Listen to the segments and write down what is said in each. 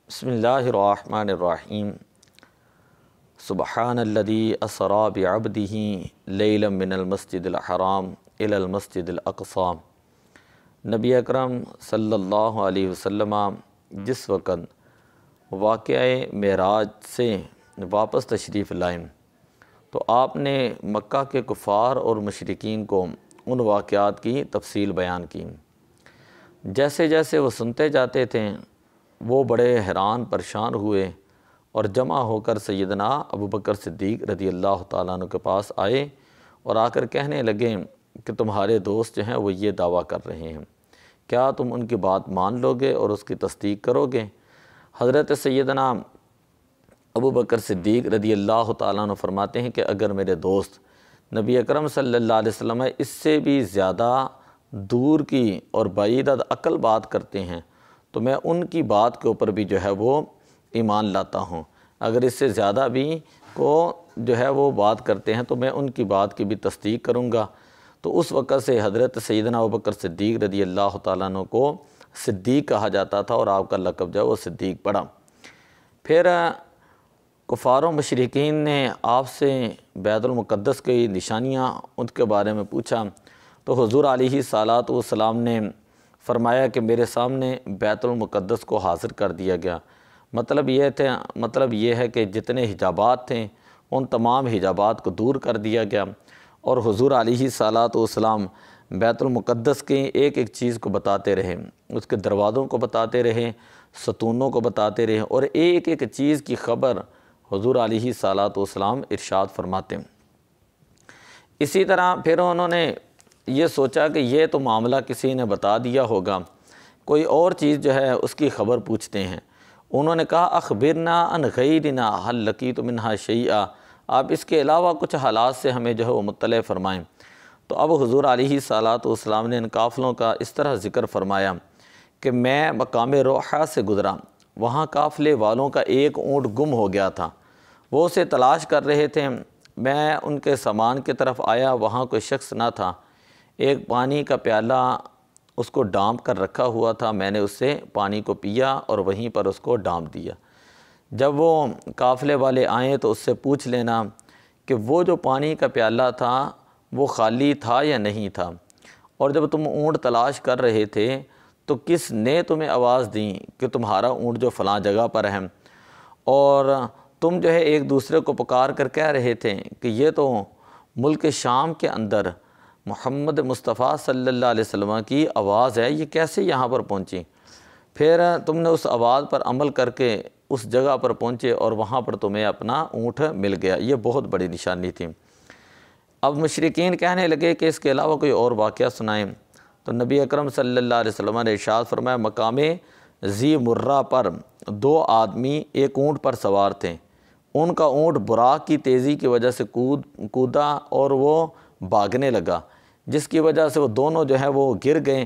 بسم اللہ الرحمن الرحیم سبحان الذی اسری بعبدہ لیلا من المسجد الحرام الی المسجد الاقصی۔ نبی اکرم صلی اللہ علیہ وسلم جس وقت واقعہ معراج سے واپس تشریف لائیں تو آپ نے مکہ کے کفار اور مشرکین کو ان واقعات کی تفصیل بیان کی۔ جیسے جیسے وہ سنتے جاتے تھے وہ بڑے حیران پریشان ہوئے اور جمع ہو کر سیدنا ابوبکر صدیق رضی اللہ تعالیٰ عنہ کے پاس آئے اور آ کر کہنے لگے کہ تمہارے دوست جو ہیں وہ یہ دعویٰ کر رہے ہیں، کیا تم ان کی بات مان لو گے اور اس کی تصدیق کرو گے؟ حضرت سیدنا ابوبکر صدیق رضی اللہ تعالیٰ عنہ فرماتے ہیں کہ اگر میرے دوست نبی اکرم صلی اللہ علیہ وسلم اس سے بھی زیادہ دور کی اور بعید عقل بات کرتے ہیں تو میں ان کی بات کے اوپر بھی جو ہے وہ ایمان لاتا ہوں، اگر اس سے زیادہ بھی کو جو ہے وہ بات کرتے ہیں تو میں ان کی بات کی بھی تصدیق کروں گا۔ تو اس وقت سے حضرت سیدنا ابوبکر صدیق رضی اللہ تعالیٰ عنہ کو صدیق کہا جاتا تھا اور آپ کا لقب جو ہے وہ صدیق پڑا۔ پھر کفار و مشرکین نے آپ سے بیت المقدس کی نشانیاں ان کے بارے میں پوچھا تو حضور علیہ الصلاۃ والسلام نے فرمایا کہ میرے سامنے بیت المقدس کو حاضر کر دیا گیا۔ مطلب یہ ہے کہ جتنے حجابات تھے ان تمام حجابات کو دور کر دیا گیا اور حضور علیہ الصلاۃ والسلام بیت المقدس کی ایک ایک چیز کو بتاتے رہے، اس کے دروازوں کو بتاتے رہے، ستونوں کو بتاتے رہے اور ایک ایک چیز کی خبر حضور علیہ الصلاۃ والسلام ارشاد فرماتے۔ اسی طرح پھر انہوں نے یہ سوچا کہ یہ تو معاملہ کسی نے بتا دیا ہوگا، کوئی اور چیز جو ہے اس کی خبر پوچھتے ہیں۔ انہوں نے کہا اخبرنا عن غیرنا هل لقیت منها شیئا، آپ اس کے علاوہ کچھ حالات سے ہمیں جو ہے وہ مطلع فرمائیں۔ تو اب حضور علیہ الصلاۃ والسلام نے ان قافلوں کا اس طرح ذکر فرمایا کہ میں مقام روحہ سے گزرا، وہاں قافلے والوں کا ایک اونٹ گم ہو گیا تھا، وہ اسے تلاش کر رہے تھے، میں ان کے سامان کی طرف آیا، وہاں کوئی شخص نہ تھا، ایک پانی کا پیالہ اس کو ڈانپ کر رکھا ہوا تھا، میں نے اس سے پانی کو پیا اور وہیں پر اس کو ڈانپ دیا۔ جب وہ قافلے والے آئیں تو اس سے پوچھ لینا کہ وہ جو پانی کا پیالہ تھا وہ خالی تھا یا نہیں تھا، اور جب تم اونٹ تلاش کر رہے تھے تو کس نے تمہیں آواز دی کہ تمہارا اونٹ جو فلاں جگہ پر ہے، اور تم جو ہے ایک دوسرے کو پکار کر کہہ رہے تھے کہ یہ تو ملک شام کے اندر محمد مصطفیٰ صلی اللہ علیہ وسلم کی آواز ہے، یہ کیسے یہاں پر پہنچی؟ پھر تم نے اس آواز پر عمل کر کے اس جگہ پر پہنچے اور وہاں پر تمہیں اپنا اونٹ مل گیا، یہ بہت بڑی نشانی تھی۔ اب مشرکین کہنے لگے کہ اس کے علاوہ کوئی اور واقعہ سنائیں، تو نبی اکرم صلی اللہ علیہ وسلم نے ارشاد فرمایا مقام ذی مرہ پر دو آدمی ایک اونٹ پر سوار تھے، ان کا اونٹ براق کی تیزی کی وجہ سے کودا اور وہ بھاگنے لگا، جس کی وجہ سے وہ دونوں جو ہیں وہ گر گئے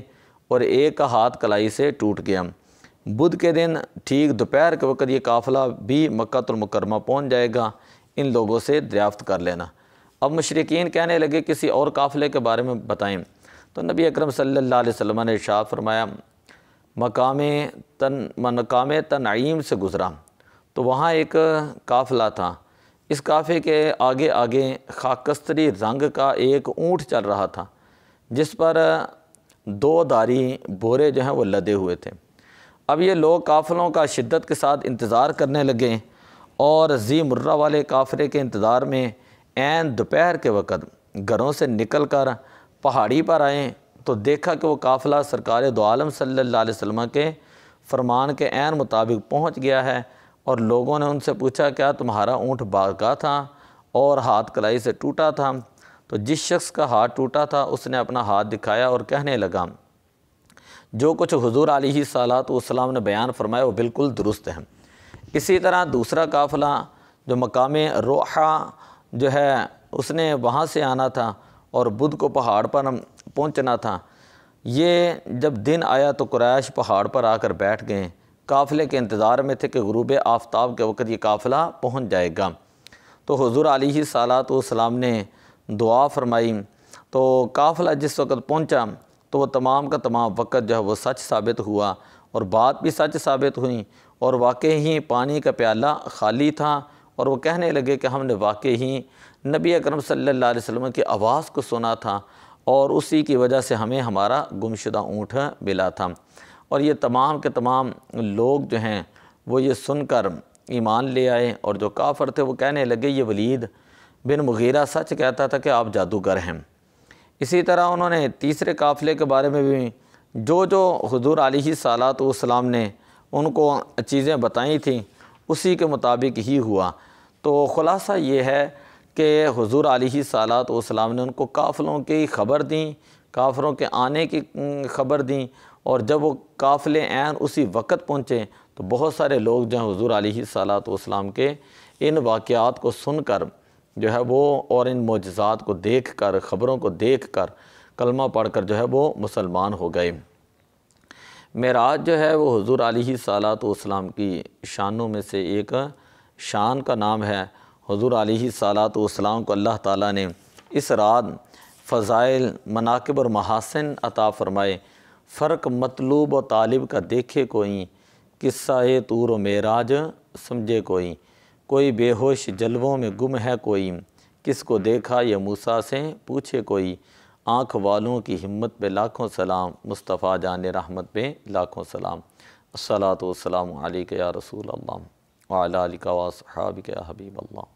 اور ایک کا ہاتھ کلائی سے ٹوٹ گیا۔ بدھ کے دن ٹھیک دوپہر کے وقت یہ قافلہ بھی مکہ المکرمہ پہنچ جائے گا، ان لوگوں سے دریافت کر لینا۔ اب مشرکین کہنے لگے کسی اور قافلے کے بارے میں بتائیں، تو نبی اکرم صلی اللہ علیہ وسلم نے ارشاد فرمایا مقام تنعیم سے گزرا تو وہاں ایک قافلہ تھا، اس قافلے کے آگے آگے خاکستری رنگ کا ایک اونٹ چل رہا تھا جس پر دو داری بورے جو ہیں وہ لدے ہوئے تھے۔ اب یہ لوگ قافلوں کا شدت کے ساتھ انتظار کرنے لگے اور ذی مرہ والے قافلے کے انتظار میں عین دوپہر کے وقت گھروں سے نکل کر پہاڑی پر آئے تو دیکھا کہ وہ قافلہ سرکار دو عالم صلی اللہ علیہ وسلم کے فرمان کے عین مطابق پہنچ گیا ہے، اور لوگوں نے ان سے پوچھا کیا تمہارا اونٹ بھاگا تھا اور ہاتھ کلائی سے ٹوٹا تھا؟ تو جس شخص کا ہاتھ ٹوٹا تھا اس نے اپنا ہاتھ دکھایا اور کہنے لگا جو کچھ حضور علیہ الصلاۃ والسلام نے بیان فرمایا وہ بالکل درست ہے۔ اسی طرح دوسرا قافلہ جو مقام روحہ جو ہے اس نے وہاں سے آنا تھا اور بدھ کو پہاڑ پر پہنچنا تھا، یہ جب دن آیا تو قریش پہاڑ پر آ کر بیٹھ گئے، قافلے کے انتظار میں تھے کہ غروب آفتاب کے وقت یہ قافلہ پہنچ جائے گا۔ تو حضور علیہ الصلاۃ والسلام نے دعا فرمائی، تو قافلہ جس وقت پہنچا تو وہ تمام کا تمام وقت جو ہے وہ سچ ثابت ہوا اور بات بھی سچ ثابت ہوئی، اور واقعی ہی پانی کا پیالہ خالی تھا، اور وہ کہنے لگے کہ ہم نے واقعی ہی نبی اکرم صلی اللہ علیہ وسلم کی آواز کو سنا تھا، اور اسی کی وجہ سے ہمیں ہمارا گمشدہ اونٹ ملا تھا۔ اور یہ تمام کے تمام لوگ جو ہیں وہ یہ سن کر ایمان لے آئے، اور جو کافر تھے وہ کہنے لگے یہ ولید بن مغیرہ سچ کہتا تھا کہ آپ جادوگر ہیں۔ اسی طرح انہوں نے تیسرے قافلے کے بارے میں بھی جو حضور علیہ الصلوۃ والسلام نے ان کو چیزیں بتائیں تھیں اسی کے مطابق ہی ہوا۔ تو خلاصہ یہ ہے کہ حضور علیہ الصلوۃ والسلام نے ان کو قافلوں کی خبر دیں، کافروں کے آنے کی خبر دیں، اور جب وہ قافلے عین اسی وقت پہنچے تو بہت سارے لوگ جو ہیں حضور علیہ الصلوۃ والسلام کے ان واقعات کو سن کر جو ہے وہ اور ان معجزات کو دیکھ کر، خبروں کو دیکھ کر، کلمہ پڑھ کر جو ہے وہ مسلمان ہو گئے۔ معراج جو ہے وہ حضور علیہ الصلوۃ والسلام کی شانوں میں سے ایک شان کا نام ہے۔ حضور علیہ الصلوۃ والسلام کو اللہ تعالیٰ نے اس رات فضائل، مناقب اور محاسن عطا فرمائے۔ فرق مطلوب و طالب کا دیکھے کوئی، قصہ طور و معراج سمجھے کوئی۔ کوئی بے ہوش جلووں میں گم ہے کوئی، کس کو دیکھا یہ موسیٰ سے پوچھے کوئی۔ آنکھ والوں کی ہمت پہ لاکھوں سلام، مصطفیٰ جان رحمت پہ لاکھوں سلام۔ الصلاۃ والسلام علیک یا رسول اللہ وعلی آلک و اصحابک یا حبیب اللہ۔